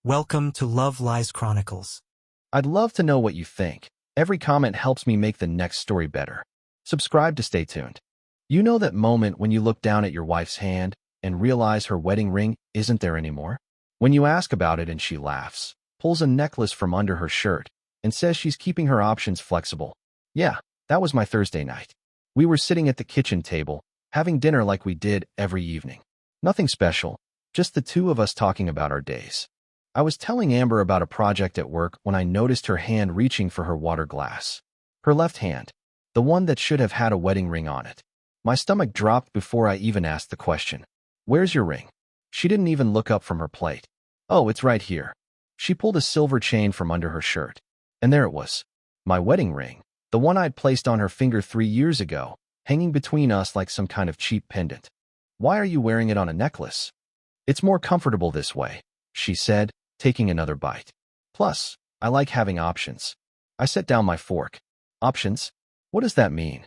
Welcome to Love Lies Chronicles. I'd love to know what you think. Every comment helps me make the next story better. Subscribe to stay tuned. You know that moment when you look down at your wife's hand and realize her wedding ring isn't there anymore? When you ask about it and she laughs, pulls a necklace from under her shirt, and says she's keeping her options flexible. Yeah, that was my Thursday night. We were sitting at the kitchen table, having dinner like we did every evening. Nothing special, just the two of us talking about our days. I was telling Amber about a project at work when I noticed her hand reaching for her water glass. Her left hand, the one that should have had a wedding ring on it. My stomach dropped before I even asked the question. "Where's your ring?" She didn't even look up from her plate. "Oh, it's right here." She pulled a silver chain from under her shirt. And there it was. My wedding ring, the one I'd placed on her finger 3 years ago, hanging between us like some kind of cheap pendant. "Why are you wearing it on a necklace?" "It's more comfortable this way," she said, taking another bite. "Plus, I like having options." I set down my fork. "Options? What does that mean?"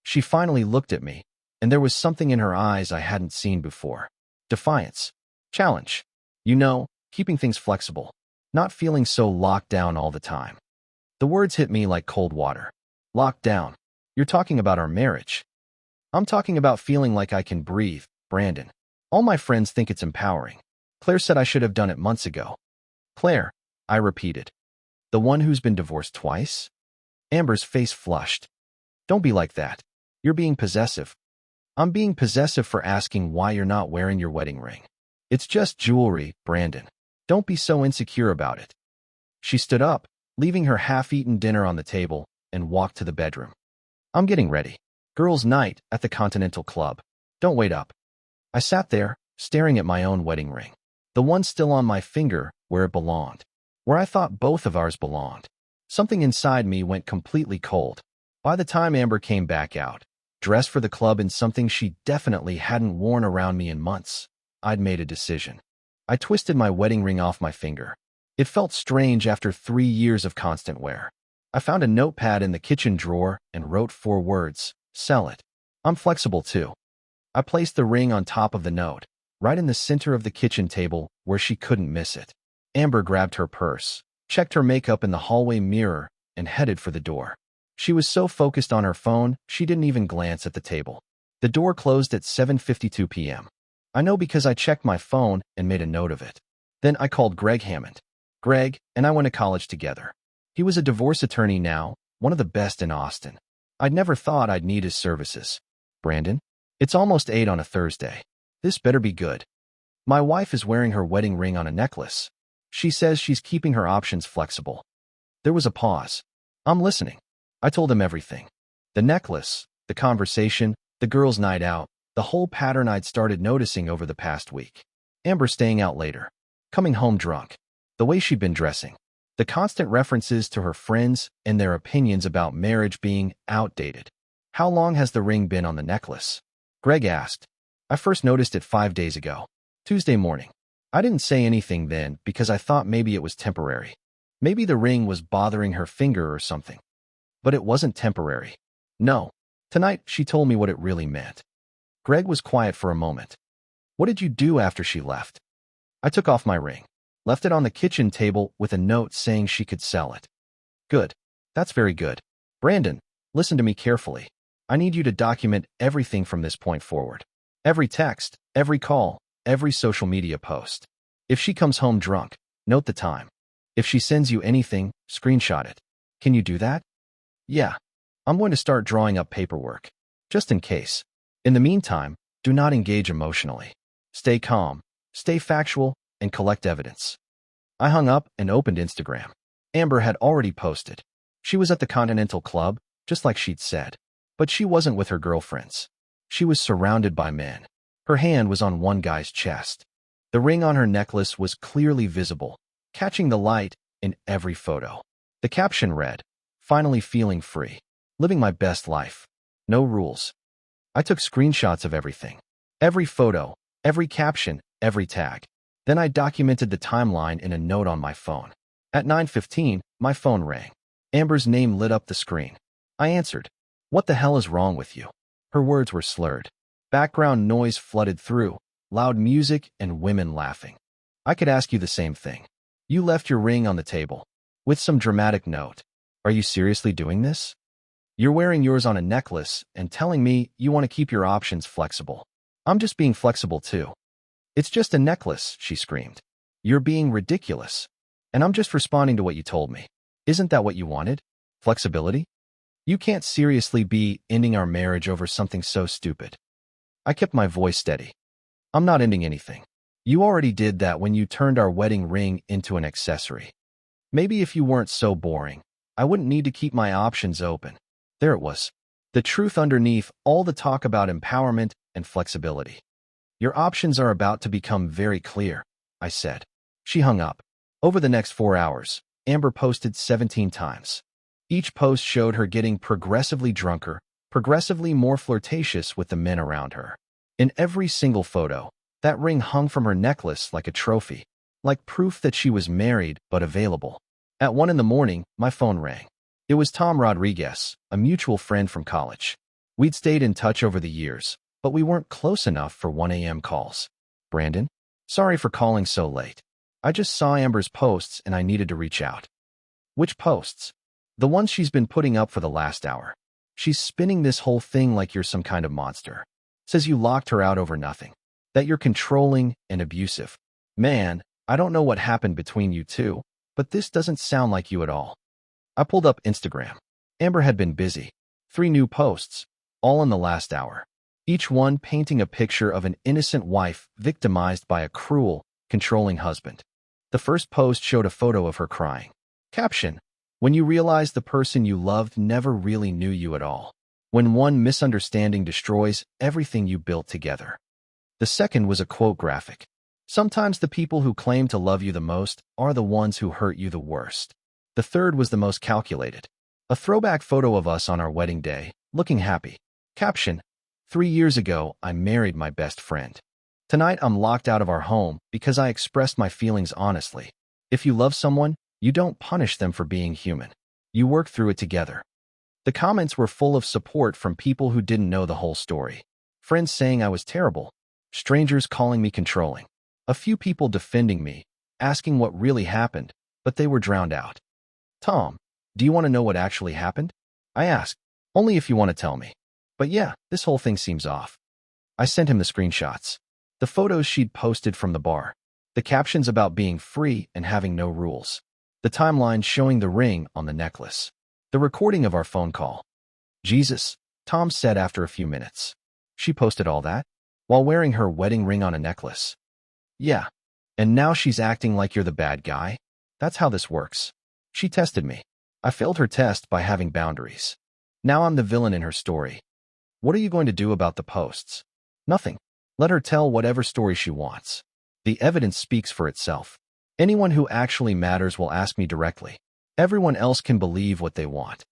She finally looked at me, and there was something in her eyes I hadn't seen before. Defiance. Challenge. You know, keeping things flexible. Not feeling so locked down all the time. The words hit me like cold water. Locked down. You're talking about our marriage. I'm talking about feeling like I can breathe, Brandon. All my friends think it's empowering. Claire said I should have done it months ago. Claire, I repeated. The one who's been divorced twice? Amber's face flushed. Don't be like that. You're being possessive. I'm being possessive for asking why you're not wearing your wedding ring. It's just jewelry, Brandon. Don't be so insecure about it. She stood up, leaving her half-eaten dinner on the table, and walked to the bedroom. I'm getting ready. Girls' night at the Continental Club. Don't wait up. I sat there, staring at my own wedding ring. The one still on my finger, where it belonged. Where I thought both of ours belonged. Something inside me went completely cold. By the time Amber came back out, dressed for the club in something she definitely hadn't worn around me in months, I'd made a decision. I twisted my wedding ring off my finger. It felt strange after 3 years of constant wear. I found a notepad in the kitchen drawer and wrote 4 words, "Sell it." I'm flexible too. I placed the ring on top of the note, right in the center of the kitchen table where she couldn't miss it. Amber grabbed her purse, checked her makeup in the hallway mirror, and headed for the door. She was so focused on her phone, she didn't even glance at the table. The door closed at 7:52 p.m. I know because I checked my phone and made a note of it. Then I called Greg Hammond. Greg and I went to college together. He was a divorce attorney now, one of the best in Austin. I'd never thought I'd need his services. "Brandon, it's almost 8 on a Thursday. This better be good. My wife is wearing her wedding ring on a necklace. She says she's keeping her options flexible." There was a pause. "I'm listening." I told him everything. The necklace, the conversation, the girls' night out, the whole pattern I'd started noticing over the past week. Amber staying out later. Coming home drunk. The way she'd been dressing. The constant references to her friends and their opinions about marriage being outdated. "How long has the ring been on the necklace?" Greg asked. "I first noticed it 5 days ago. Tuesday morning." I didn't say anything then because I thought maybe it was temporary. Maybe the ring was bothering her finger or something. But it wasn't temporary. No. Tonight, she told me what it really meant. Greg was quiet for a moment. "What did you do after she left?" I took off my ring. Left it on the kitchen table with a note saying she could sell it. "Good. That's very good. Brandon, listen to me carefully. I need you to document everything from this point forward. Every text, every call, every social media post. If she comes home drunk, note the time. If she sends you anything, screenshot it. Can you do that?" "Yeah. I'm going to start drawing up paperwork. Just in case. In the meantime, do not engage emotionally. Stay calm, stay factual, and collect evidence." I hung up and opened Instagram. Amber had already posted. She was at the Continental Club, just like she'd said. But she wasn't with her girlfriends. She was surrounded by men. Her hand was on one guy's chest. The ring on her necklace was clearly visible, catching the light in every photo. The caption read, "Finally feeling free. Living my best life. No rules." I took screenshots of everything. Every photo, every caption, every tag. Then I documented the timeline in a note on my phone. At 9:15, my phone rang. Amber's name lit up the screen. I answered. "What the hell is wrong with you?" Her words were slurred. Background noise flooded through, loud music and women laughing. I could ask you the same thing. You left your ring on the table. With some dramatic note. Are you seriously doing this? You're wearing yours on a necklace and telling me you want to keep your options flexible. I'm just being flexible too. It's just a necklace, she screamed. You're being ridiculous. And I'm just responding to what you told me. Isn't that what you wanted? Flexibility? You can't seriously be ending our marriage over something so stupid. I kept my voice steady. I'm not ending anything. You already did that when you turned our wedding ring into an accessory. Maybe if you weren't so boring, I wouldn't need to keep my options open. There it was. The truth underneath all the talk about empowerment and flexibility. Your options are about to become very clear, I said. She hung up. Over the next 4 hours, Amber posted 17 times. Each post showed her getting progressively drunker, progressively more flirtatious with the men around her. In every single photo, that ring hung from her necklace like a trophy, like proof that she was married but available. At 1 a.m, my phone rang. It was Tom Rodriguez, a mutual friend from college. We'd stayed in touch over the years, but we weren't close enough for 1 a.m. calls. Brandon? Sorry for calling so late. I just saw Amber's posts and I needed to reach out. Which posts? The ones she's been putting up for the last hour. She's spinning this whole thing like you're some kind of monster. Says you locked her out over nothing. That you're controlling and abusive. Man, I don't know what happened between you two, but this doesn't sound like you at all. I pulled up Instagram. Amber had been busy. 3 new posts, all in the last hour. Each one painting a picture of an innocent wife victimized by a cruel, controlling husband. The first post showed a photo of her crying. Caption: when you realize the person you loved never really knew you at all. When one misunderstanding destroys everything you built together. The second was a quote graphic. Sometimes the people who claim to love you the most are the ones who hurt you the worst. The third was the most calculated. A throwback photo of us on our wedding day, looking happy. Caption: 3 years ago, I married my best friend. Tonight, I'm locked out of our home because I expressed my feelings honestly. If you love someone, you don't punish them for being human. You work through it together. The comments were full of support from people who didn't know the whole story. Friends saying I was terrible. Strangers calling me controlling. A few people defending me, asking what really happened, but they were drowned out. Tom, do you want to know what actually happened? I asked. Only if you want to tell me. But yeah, this whole thing seems off. I sent him the screenshots. The photos she'd posted from the bar. The captions about being free and having no rules. The timeline showing the ring on the necklace. The recording of our phone call. Jesus, Tom said after a few minutes. She posted all that? While wearing her wedding ring on a necklace. Yeah. And now she's acting like you're the bad guy? That's how this works. She tested me. I failed her test by having boundaries. Now I'm the villain in her story. What are you going to do about the posts? Nothing. Let her tell whatever story she wants. The evidence speaks for itself. Anyone who actually matters will ask me directly. Everyone else can believe what they want.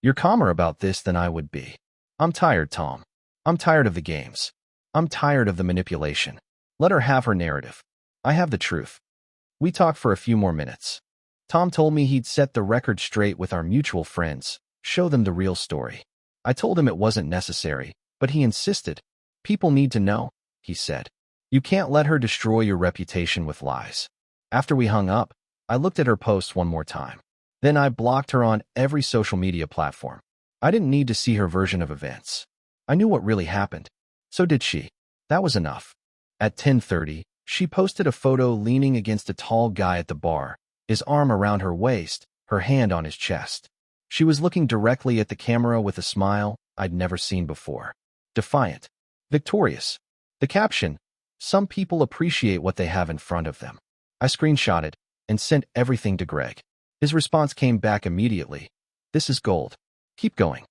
You're calmer about this than I would be. I'm tired, Tom. I'm tired of the games. I'm tired of the manipulation. Let her have her narrative. I have the truth. We talked for a few more minutes. Tom told me he'd set the record straight with our mutual friends, show them the real story. I told him it wasn't necessary, but he insisted. People need to know, he said. You can't let her destroy your reputation with lies. After we hung up, I looked at her posts one more time. Then I blocked her on every social media platform. I didn't need to see her version of events. I knew what really happened. So did she. That was enough. At 10:30, she posted a photo leaning against a tall guy at the bar, his arm around her waist, her hand on his chest. She was looking directly at the camera with a smile I'd never seen before. Defiant. Victorious. The caption: some people appreciate what they have in front of them. I screenshotted and sent everything to Greg. His response came back immediately. This is gold. Keep going.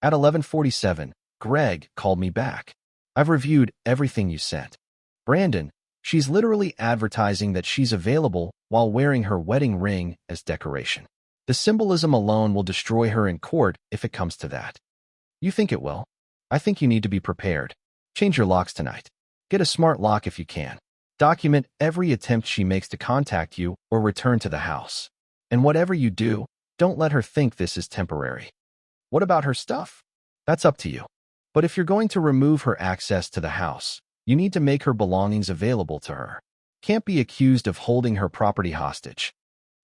At 11:47, Greg called me back. I've reviewed everything you sent. Brandon, she's literally advertising that she's available while wearing her wedding ring as decoration. The symbolism alone will destroy her in court if it comes to that. You think it will? I think you need to be prepared. Change your locks tonight. Get a smart lock if you can. Document every attempt she makes to contact you or return to the house. And whatever you do, don't let her think this is temporary. What about her stuff? That's up to you. But if you're going to remove her access to the house, you need to make her belongings available to her. Can't be accused of holding her property hostage.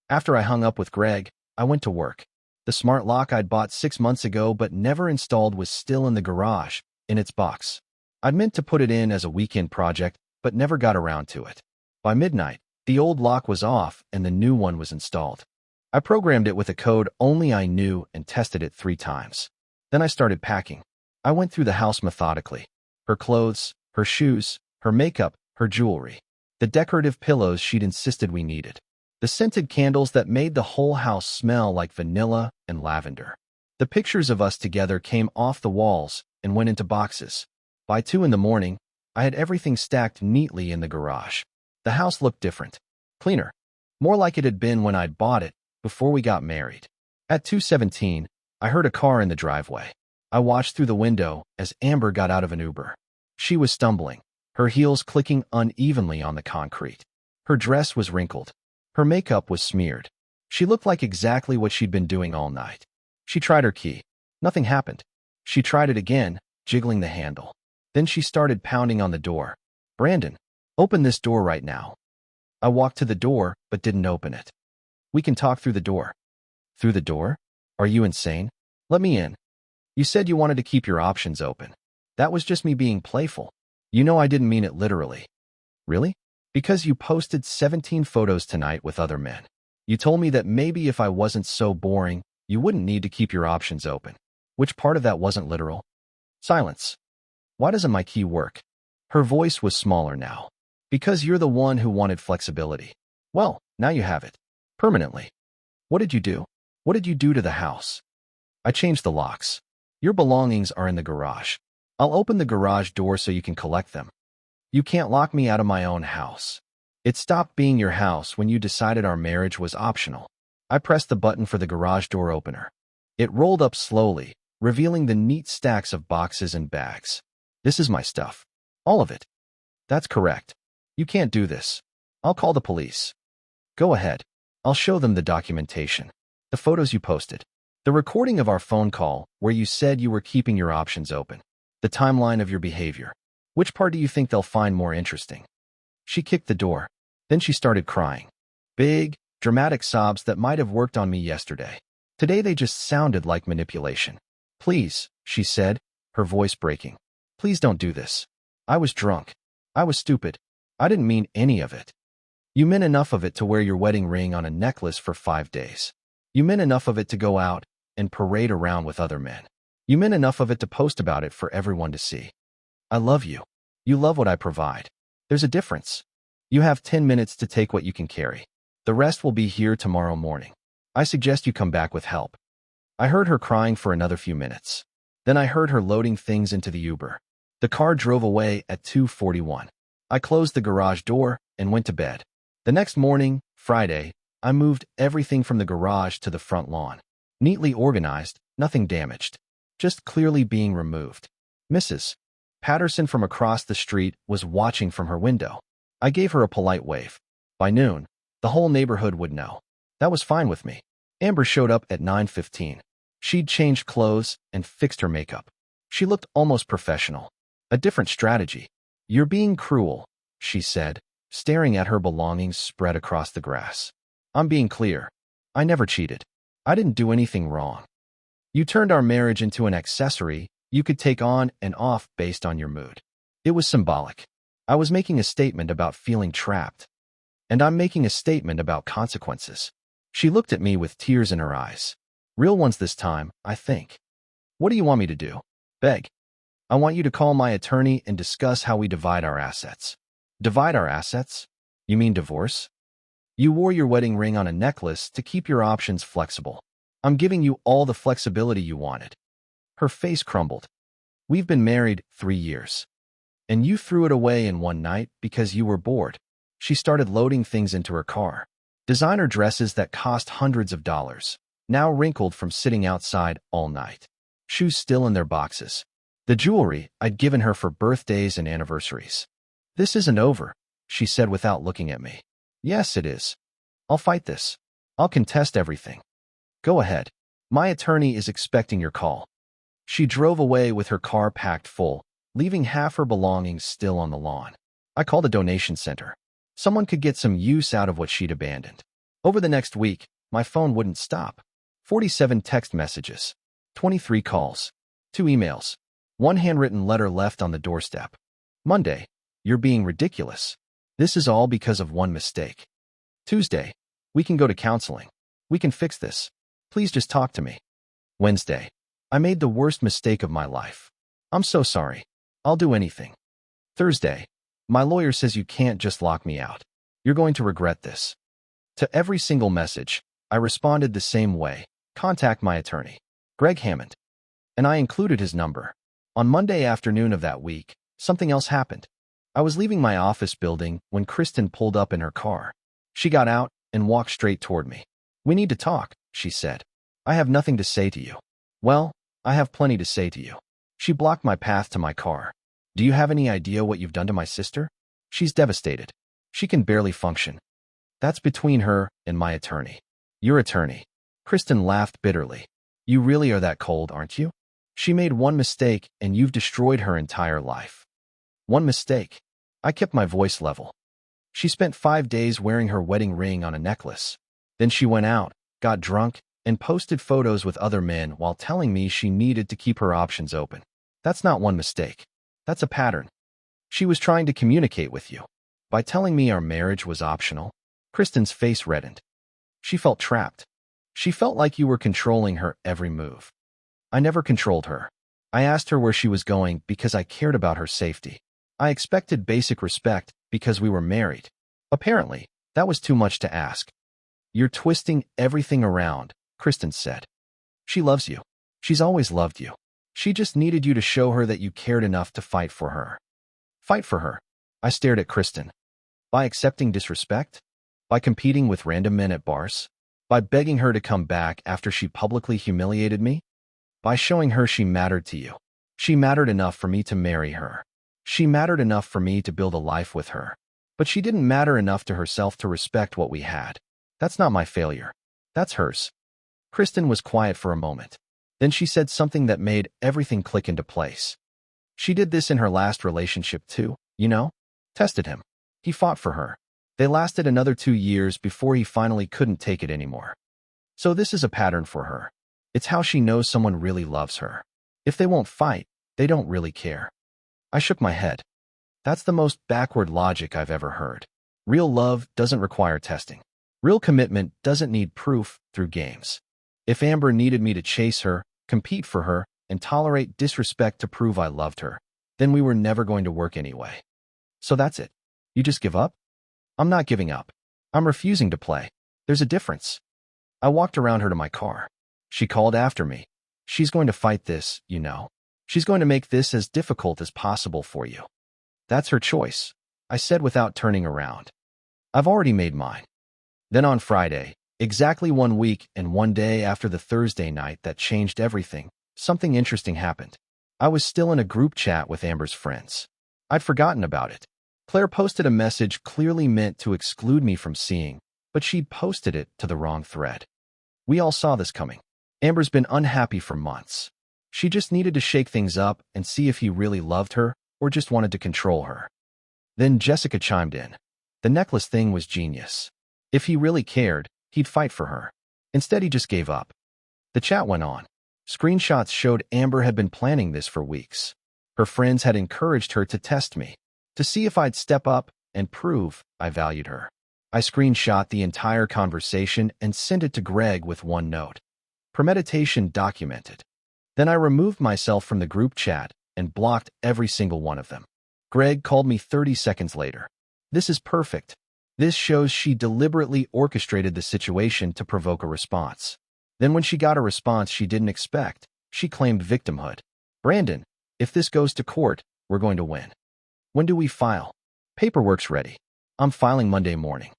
After I hung up with Greg, I went to work. The smart lock I'd bought 6 months ago but never installed was still in the garage, in its box. I'd meant to put it in as a weekend project, but never got around to it. By midnight, the old lock was off and the new one was installed. I programmed it with a code only I knew and tested it 3 times. Then I started packing. I went through the house methodically. Her clothes, her shoes, her makeup, her jewelry. The decorative pillows she'd insisted we needed. The scented candles that made the whole house smell like vanilla and lavender. The pictures of us together came off the walls and went into boxes. By 2 in the morning, I had everything stacked neatly in the garage. The house looked different. Cleaner. More like it had been when I'd bought it, before we got married. At 2:17, I heard a car in the driveway. I watched through the window as Amber got out of an Uber. She was stumbling, her heels clicking unevenly on the concrete. Her dress was wrinkled. Her makeup was smeared. She looked like exactly what she'd been doing all night. She tried her key. Nothing happened. She tried it again, jiggling the handle. Then she started pounding on the door. "Brandon, open this door right now." I walked to the door, but didn't open it. "We can talk through the door." "Through the door? Are you insane? Let me in." "You said you wanted to keep your options open." "That was just me being playful. You know I didn't mean it literally." "Really?" "Because you posted 17 photos tonight with other men. You told me that maybe if I wasn't so boring, you wouldn't need to keep your options open." "Which part of that wasn't literal?" Silence. "Why doesn't my key work?" Her voice was smaller now. "Because you're the one who wanted flexibility." "Well, now you have it. Permanently." "What did you do? What did you do to the house?" "I changed the locks. Your belongings are in the garage. I'll open the garage door so you can collect them." "You can't lock me out of my own house." "It stopped being your house when you decided our marriage was optional." I pressed the button for the garage door opener. It rolled up slowly, revealing the neat stacks of boxes and bags. "This is my stuff. All of it." "That's correct. You can't do this. I'll call the police." "Go ahead. I'll show them the documentation. The photos you posted. The recording of our phone call where you said you were keeping your options open. The timeline of your behavior. Which part do you think they'll find more interesting?" She kicked the door. Then she started crying. Big, dramatic sobs that might have worked on me yesterday. Today they just sounded like manipulation. "Please," she said, her voice breaking. "Please don't do this. I was drunk. I was stupid. I didn't mean any of it. You meant enough of it to wear your wedding ring on a necklace for 5 days. You meant enough of it to go out and parade around with other men. You meant enough of it to post about it for everyone to see. I love you. You love what I provide. There's a difference. You have 10 minutes to take what you can carry. The rest will be here tomorrow morning. I suggest you come back with help." I heard her crying for another few minutes. Then I heard her loading things into the Uber. The car drove away at 2:41. I closed the garage door and went to bed. The next morning, Friday, I moved everything from the garage to the front lawn. Neatly organized, nothing damaged. Just clearly being removed. Mrs. Patterson from across the street was watching from her window. I gave her a polite wave. By noon, the whole neighborhood would know. That was fine with me. Amber showed up at 9:15. She'd changed clothes and fixed her makeup. She looked almost professional. A different strategy. "You're being cruel," she said, staring at her belongings spread across the grass. "I'm being clear. I never cheated. I didn't do anything wrong. You turned our marriage into an accessory you could take on and off based on your mood. It was symbolic. I was making a statement about feeling trapped. And I'm making a statement about consequences." She looked at me with tears in her eyes. Real ones this time, I think. "What do you want me to do?" "Beg." "I want you to call my attorney and discuss how we divide our assets." "Divide our assets? You mean divorce?" "You wore your wedding ring on a necklace to keep your options flexible. I'm giving you all the flexibility you wanted." Her face crumbled. "We've been married 3 years. And you threw it away in one night because you were bored." She started loading things into her car. Designer dresses that cost hundreds of dollars, now wrinkled from sitting outside all night. Shoes still in their boxes. The jewelry I'd given her for birthdays and anniversaries. "This isn't over," she said without looking at me. "Yes, it is. I'll fight this. I'll contest everything." "Go ahead. My attorney is expecting your call." She drove away with her car packed full, leaving half her belongings still on the lawn. I called a donation center. Someone could get some use out of what she'd abandoned. Over the next week, my phone wouldn't stop. 47 text messages, 23 calls, 2 emails, 1 handwritten letter left on the doorstep. Monday, you're being ridiculous. This is all because of one mistake. Tuesday, we can go to counseling. We can fix this. Please just talk to me. Wednesday, I made the worst mistake of my life. I'm so sorry. I'll do anything. Thursday, my lawyer says you can't just lock me out. You're going to regret this. To every single message, I responded the same way. Contact my attorney, Greg Hammond. And I included his number. On Monday afternoon of that week, something else happened. I was leaving my office building when Kristen pulled up in her car. She got out and walked straight toward me. We need to talk, she said. I have nothing to say to you. Well, I have plenty to say to you. She blocked my path to my car. Do you have any idea what you've done to my sister? She's devastated. She can barely function. That's between her and my attorney. Your attorney. Kristen laughed bitterly. You really are that cold, aren't you? She made one mistake and you've destroyed her entire life. One mistake. I kept my voice level. She spent 5 days wearing her wedding ring on a necklace. Then she went out, got drunk, and posted photos with other men while telling me she needed to keep her options open. That's not one mistake. That's a pattern. She was trying to communicate with you. By telling me our marriage was optional, Kristen's face reddened. She felt trapped. She felt like you were controlling her every move. I never controlled her. I asked her where she was going because I cared about her safety. I expected basic respect because we were married. Apparently, that was too much to ask. You're twisting everything around, Kristen said. She loves you. She's always loved you. She just needed you to show her that you cared enough to fight for her. Fight for her. I stared at Kristen. By accepting disrespect? By competing with random men at bars? By begging her to come back after she publicly humiliated me? By showing her she mattered to you. She mattered enough for me to marry her. She mattered enough for me to build a life with her. But she didn't matter enough to herself to respect what we had. That's not my failure. That's hers. Kristen was quiet for a moment. Then she said something that made everything click into place. She did this in her last relationship too, you know? Tested him. He fought for her. They lasted another 2 years before he finally couldn't take it anymore. So this is a pattern for her. It's how she knows someone really loves her. If they won't fight, they don't really care. I shook my head. That's the most backward logic I've ever heard. Real love doesn't require testing. Real commitment doesn't need proof through games. If Amber needed me to chase her, compete for her, and tolerate disrespect to prove I loved her, then we were never going to work anyway. So that's it. You just give up? I'm not giving up. I'm refusing to play. There's a difference. I walked around her to my car. She called after me. She's going to fight this, you know. She's going to make this as difficult as possible for you. That's her choice, I said without turning around. I've already made mine. Then on Friday, exactly 1 week and 1 day after the Thursday night that changed everything, something interesting happened. I was still in a group chat with Amber's friends. I'd forgotten about it. Claire posted a message clearly meant to exclude me from seeing, but she'd posted it to the wrong thread. We all saw this coming. Amber's been unhappy for months. She just needed to shake things up and see if he really loved her or just wanted to control her. Then Jessica chimed in. The necklace thing was genius. If he really cared, he'd fight for her. Instead, he just gave up. The chat went on. Screenshots showed Amber had been planning this for weeks. Her friends had encouraged her to test me, to see if I'd step up and prove I valued her. I screenshot the entire conversation and sent it to Greg with one note. Premeditation documented. Then I removed myself from the group chat and blocked every single one of them. Greg called me 30 seconds later. This is perfect. This shows she deliberately orchestrated the situation to provoke a response. Then when she got a response she didn't expect, she claimed victimhood. Brandon, if this goes to court, we're going to win. When do we file? Paperwork's ready. I'm filing Monday morning.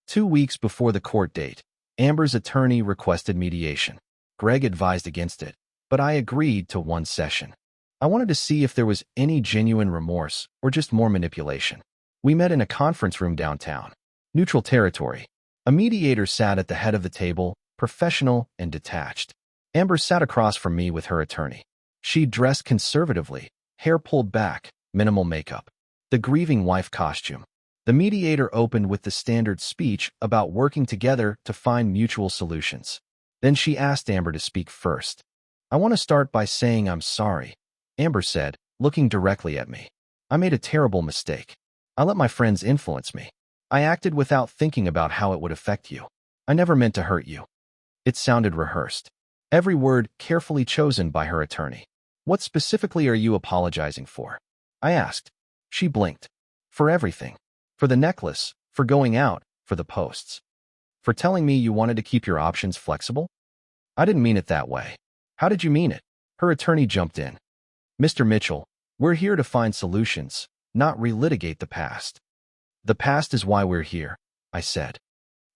2 weeks before the court date, Amber's attorney requested mediation. Greg advised against it, but I agreed to 1 session. I wanted to see if there was any genuine remorse or just more manipulation. We met in a conference room downtown. Neutral territory. A mediator sat at the head of the table, professional and detached. Amber sat across from me with her attorney. She dressed conservatively, hair pulled back, minimal makeup. The grieving wife costume. The mediator opened with the standard speech about working together to find mutual solutions. Then she asked Amber to speak first. "I want to start by saying I'm sorry," Amber said, looking directly at me. "I made a terrible mistake. I let my friends influence me. I acted without thinking about how it would affect you. I never meant to hurt you." It sounded rehearsed. Every word carefully chosen by her attorney. "What specifically are you apologizing for?" I asked. She blinked. "For everything. For the necklace, for going out, for the posts. For telling me you wanted to keep your options flexible?" "I didn't mean it that way." "How did you mean it?" Her attorney jumped in. "Mr. Mitchell, we're here to find solutions, not relitigate the past." "The past is why we're here," I said.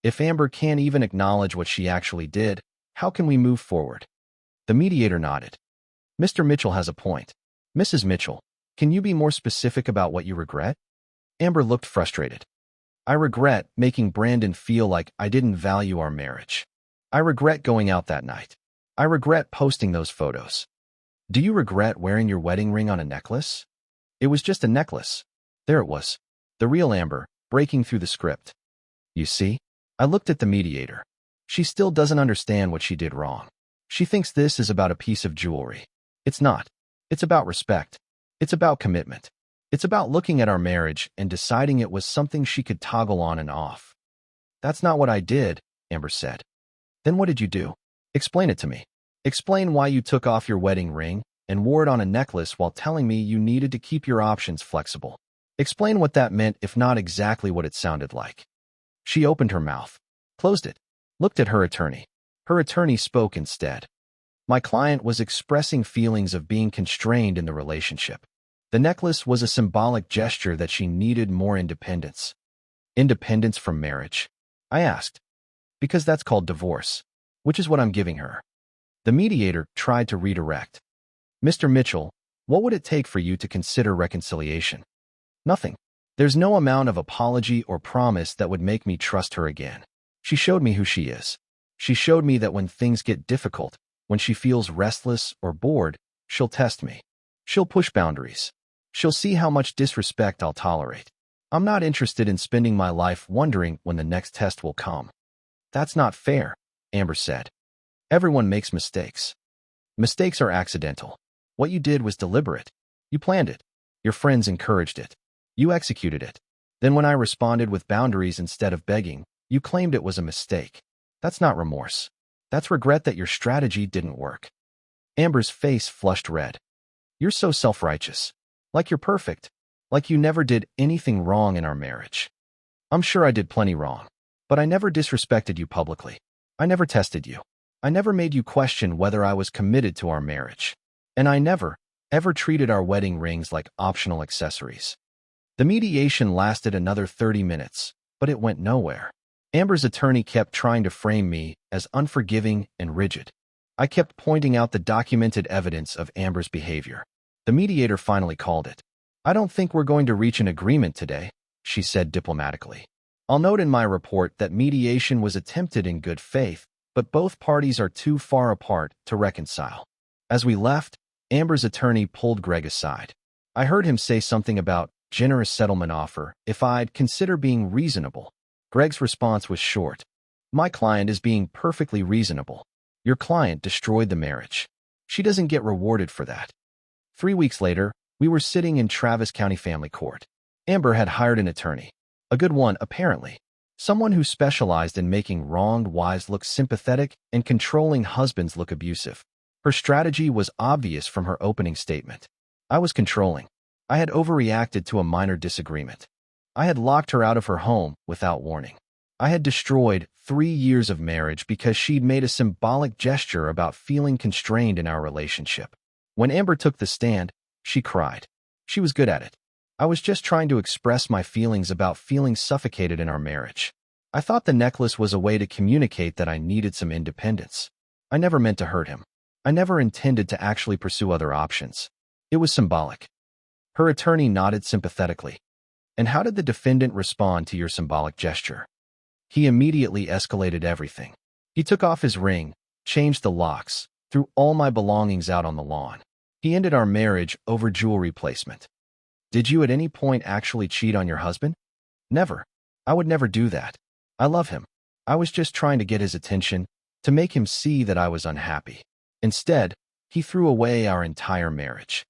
"If Amber can't even acknowledge what she actually did, how can we move forward?" The mediator nodded. "Mr. Mitchell has a point. Mrs. Mitchell, can you be more specific about what you regret?" Amber looked frustrated. "I regret making Brandon feel like I didn't value our marriage. I regret going out that night. I regret posting those photos." "Do you regret wearing your wedding ring on a necklace?" "It was just a necklace." There it was. The real Amber, breaking through the script. "You see?" I looked at the mediator. She still doesn't understand what she did wrong. She thinks this is about a piece of jewelry. It's not. It's about respect. It's about commitment. It's about looking at our marriage and deciding it was something she could toggle on and off. "That's not what I did," Amber said. "Then what did you do? Explain it to me. Explain why you took off your wedding ring and wore it on a necklace while telling me you needed to keep your options flexible. Explain what that meant, if not exactly what it sounded like." She opened her mouth, closed it, looked at her attorney. Her attorney spoke instead. "My client was expressing feelings of being constrained in the relationship. The necklace was a symbolic gesture that she needed more independence." "Independence from marriage?" I asked. "Because that's called divorce, which is what I'm giving her." The mediator tried to redirect. "Mr. Mitchell, what would it take for you to consider reconciliation?" "Nothing. There's no amount of apology or promise that would make me trust her again. She showed me who she is. She showed me that when things get difficult, when she feels restless or bored, she'll test me. She'll push boundaries. She'll see how much disrespect I'll tolerate. I'm not interested in spending my life wondering when the next test will come." "That's not fair," Amber said. "Everyone makes mistakes. Mistakes are accidental. What you did was deliberate. You planned it. Your friends encouraged it. You executed it. Then when I responded with boundaries instead of begging, you claimed it was a mistake. That's not remorse. That's regret that your strategy didn't work." Amber's face flushed red. "You're so self-righteous. Like you're perfect. Like you never did anything wrong in our marriage." "I'm sure I did plenty wrong. But I never disrespected you publicly. I never tested you. I never made you question whether I was committed to our marriage. And I never, ever treated our wedding rings like optional accessories." The mediation lasted another 30 minutes, but it went nowhere. Amber's attorney kept trying to frame me as unforgiving and rigid. I kept pointing out the documented evidence of Amber's behavior. The mediator finally called it. "I don't think we're going to reach an agreement today," she said diplomatically. "I'll note in my report that mediation was attempted in good faith, but both parties are too far apart to reconcile." As we left, Amber's attorney pulled Greg aside. I heard him say something about generous settlement offer if I'd consider being reasonable. Greg's response was short. "My client is being perfectly reasonable. Your client destroyed the marriage. She doesn't get rewarded for that." 3 weeks later, we were sitting in Travis County Family Court. Amber had hired an attorney. A good one, apparently. Someone who specialized in making wronged wives look sympathetic and controlling husbands look abusive. Her strategy was obvious from her opening statement. I was controlling. I had overreacted to a minor disagreement. I had locked her out of her home without warning. I had destroyed 3 years of marriage because she'd made a symbolic gesture about feeling constrained in our relationship. When Amber took the stand, she cried. She was good at it. I was just trying to express my feelings about feeling suffocated in our marriage. I thought the necklace was a way to communicate that I needed some independence. I never meant to hurt him. I never intended to actually pursue other options. It was symbolic. Her attorney nodded sympathetically. "And how did the defendant respond to your symbolic gesture?" "He immediately escalated everything. He took off his ring, changed the locks, threw all my belongings out on the lawn. He ended our marriage over jewelry placement." "Did you at any point actually cheat on your husband?" Never. I would never do that. I love him. I was just trying to get his attention, to make him see that I was unhappy. Instead, he threw away our entire marriage.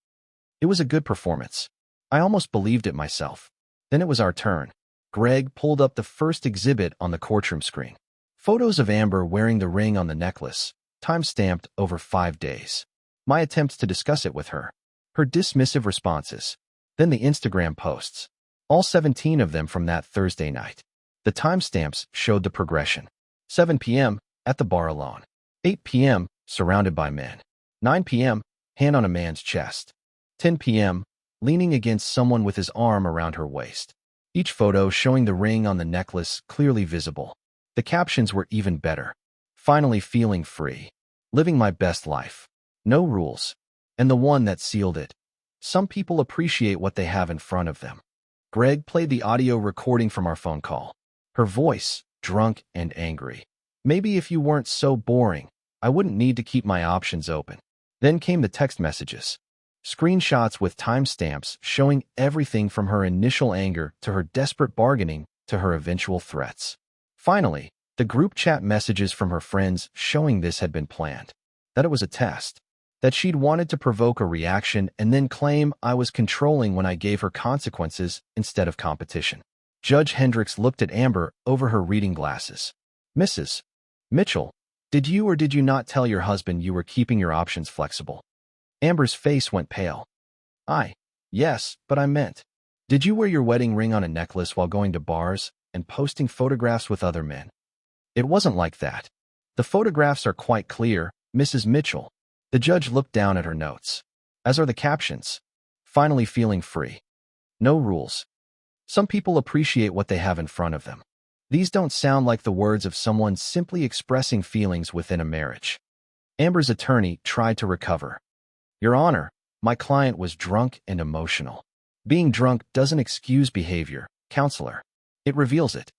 It was a good performance. I almost believed it myself. Then it was our turn. Greg pulled up the first exhibit on the courtroom screen. Photos of Amber wearing the ring on the necklace, time-stamped over 5 days. My attempts to discuss it with her. Her dismissive responses. Then the Instagram posts. All 17 of them from that Thursday night. The timestamps showed the progression. 7 p.m., at the bar alone. 8 p.m., surrounded by men. 9 p.m., hand on a man's chest. 10 p.m., leaning against someone with his arm around her waist. Each photo showing the ring on the necklace clearly visible. The captions were even better. Finally feeling free. Living my best life. No rules. And the one that sealed it. Some people appreciate what they have in front of them. Greg played the audio recording from our phone call. Her voice, drunk and angry. Maybe if you weren't so boring, I wouldn't need to keep my options open. Then came the text messages. Screenshots with timestamps showing everything from her initial anger to her desperate bargaining to her eventual threats. Finally, the group chat messages from her friends showing this had been planned. That it was a test. That she'd wanted to provoke a reaction and then claim I was controlling when I gave her consequences instead of competition. Judge Hendricks looked at Amber over her reading glasses. Mrs. Mitchell, did you or did you not tell your husband you were keeping your options flexible? Amber's face went pale. Yes, but I meant. Did you wear your wedding ring on a necklace while going to bars and posting photographs with other men? It wasn't like that. The photographs are quite clear, Mrs. Mitchell. The judge looked down at her notes. As are the captions. Finally feeling free. No rules. Some people appreciate what they have in front of them. These don't sound like the words of someone simply expressing feelings within a marriage. Amber's attorney tried to recover. Your Honor, my client was drunk and emotional. Being drunk doesn't excuse behavior, counselor. It reveals it.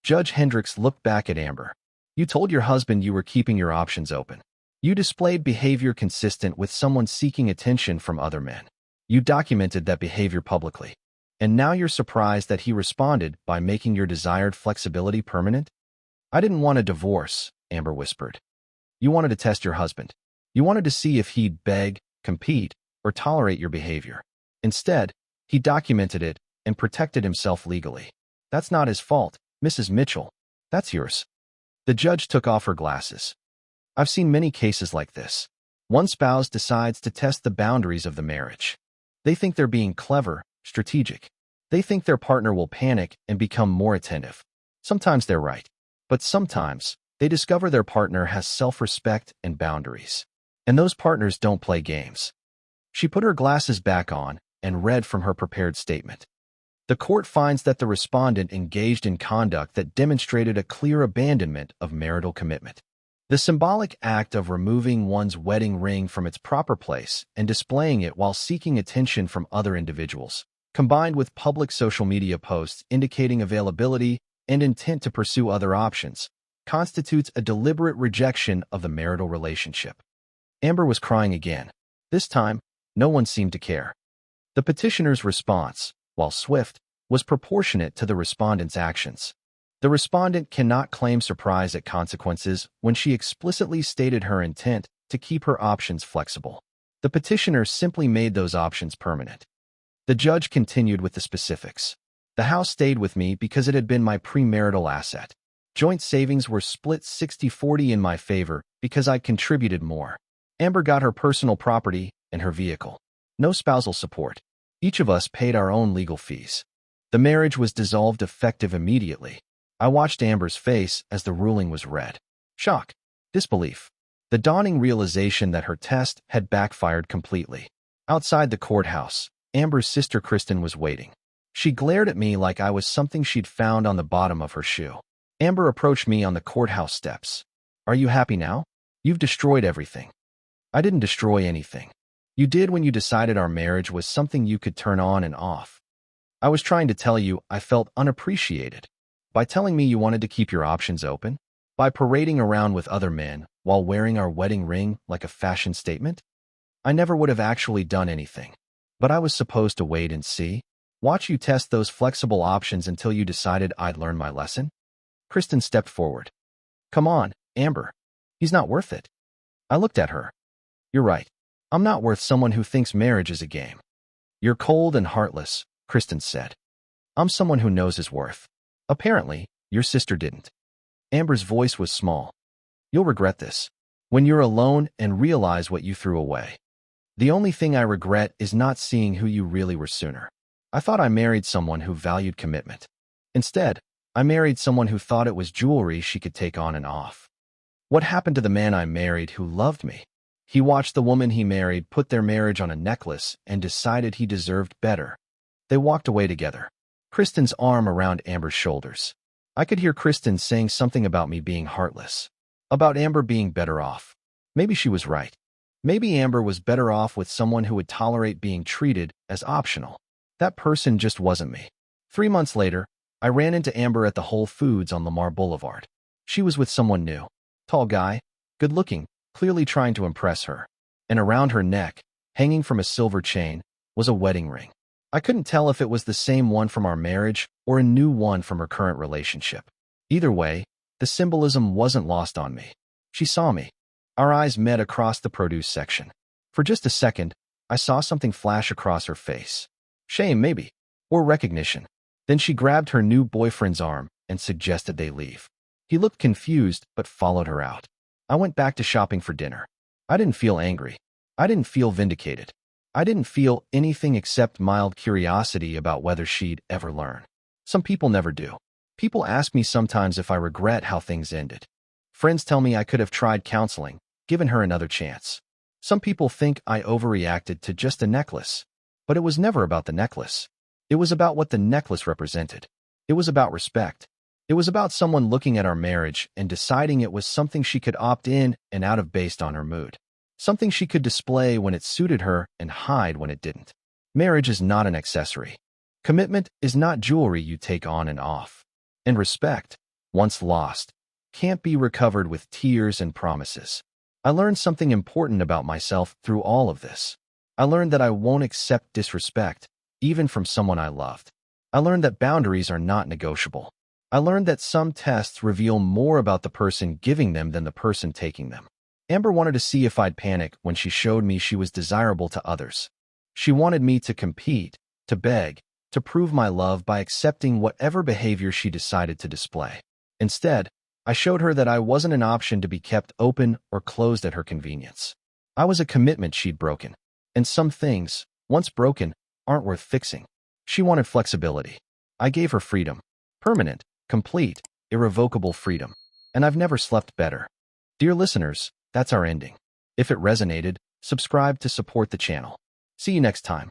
Judge Hendricks looked back at Amber. You told your husband you were keeping your options open. You displayed behavior consistent with someone seeking attention from other men. You documented that behavior publicly. And now you're surprised that he responded by making your desired flexibility permanent? I didn't want a divorce, Amber whispered. You wanted to test your husband. You wanted to see if he'd beg, compete, or tolerate your behavior. Instead, he documented it and protected himself legally. That's not his fault, Mrs. Mitchell. That's yours. The judge took off her glasses. I've seen many cases like this. One spouse decides to test the boundaries of the marriage. They think they're being clever, strategic. They think their partner will panic and become more attentive. Sometimes they're right. But sometimes, they discover their partner has self-respect and boundaries. And those partners don't play games. She put her glasses back on and read from her prepared statement. The court finds that the respondent engaged in conduct that demonstrated a clear abandonment of marital commitment. The symbolic act of removing one's wedding ring from its proper place and displaying it while seeking attention from other individuals, combined with public social media posts indicating availability and intent to pursue other options, constitutes a deliberate rejection of the marital relationship. Amber was crying again. This time, no one seemed to care. The petitioner's response, while swift, was proportionate to the respondent's actions. The respondent cannot claim surprise at consequences when she explicitly stated her intent to keep her options flexible. The petitioner simply made those options permanent. The judge continued with the specifics. The house stayed with me because it had been my premarital asset. Joint savings were split 60-40 in my favor because I contributed more. Amber got her personal property and her vehicle. No spousal support. Each of us paid our own legal fees. The marriage was dissolved effective immediately. I watched Amber's face as the ruling was read. Shock. Disbelief. The dawning realization that her test had backfired completely. Outside the courthouse, Amber's sister Kristen was waiting. She glared at me like I was something she'd found on the bottom of her shoe. Amber approached me on the courthouse steps. Are you happy now? You've destroyed everything. I didn't destroy anything. You did when you decided our marriage was something you could turn on and off. I was trying to tell you I felt unappreciated. By telling me you wanted to keep your options open? By parading around with other men while wearing our wedding ring like a fashion statement? I never would have actually done anything. But I was supposed to wait and see. Watch you test those flexible options until you decided I'd learn my lesson? Kristen stepped forward. Come on, Amber. He's not worth it. I looked at her. You're right. I'm not worth someone who thinks marriage is a game. You're cold and heartless, Kristen said. I'm someone who knows his worth. Apparently, your sister didn't. Amber's voice was small. You'll regret this. When you're alone and realize what you threw away. The only thing I regret is not seeing who you really were sooner. I thought I married someone who valued commitment. Instead, I married someone who thought it was jewelry she could take on and off. What happened to the man I married who loved me? He watched the woman he married put their marriage on a necklace and decided he deserved better. They walked away together. Kristen's arm around Amber's shoulders. I could hear Kristen saying something about me being heartless. About Amber being better off. Maybe she was right. Maybe Amber was better off with someone who would tolerate being treated as optional. That person just wasn't me. 3 months later, I ran into Amber at the Whole Foods on Lamar Boulevard. She was with someone new. Tall guy, good-looking, clearly trying to impress her. And around her neck, hanging from a silver chain, was a wedding ring. I couldn't tell if it was the same one from our marriage or a new one from her current relationship. Either way, the symbolism wasn't lost on me. She saw me. Our eyes met across the produce section. For just a second, I saw something flash across her face. Shame, maybe. Or recognition. Then she grabbed her new boyfriend's arm and suggested they leave. He looked confused but followed her out. I went back to shopping for dinner. I didn't feel angry. I didn't feel vindicated. I didn't feel anything except mild curiosity about whether she'd ever learn. Some people never do. People ask me sometimes if I regret how things ended. Friends tell me I could have tried counseling, given her another chance. Some people think I overreacted to just a necklace. But it was never about the necklace. It was about what the necklace represented. It was about respect. It was about someone looking at our marriage and deciding it was something she could opt in and out of based on her mood. Something she could display when it suited her and hide when it didn't. Marriage is not an accessory. Commitment is not jewelry you take on and off. And respect, once lost, can't be recovered with tears and promises. I learned something important about myself through all of this. I learned that I won't accept disrespect, even from someone I loved. I learned that boundaries are not negotiable. I learned that some tests reveal more about the person giving them than the person taking them. Amber wanted to see if I'd panic when she showed me she was desirable to others. She wanted me to compete, to beg, to prove my love by accepting whatever behavior she decided to display. Instead, I showed her that I wasn't an option to be kept open or closed at her convenience. I was a commitment she'd broken. And some things, once broken, aren't worth fixing. She wanted flexibility. I gave her freedom. Permanent, complete, irrevocable freedom. And I've never slept better. Dear listeners, that's our ending. If it resonated, subscribe to support the channel. See you next time.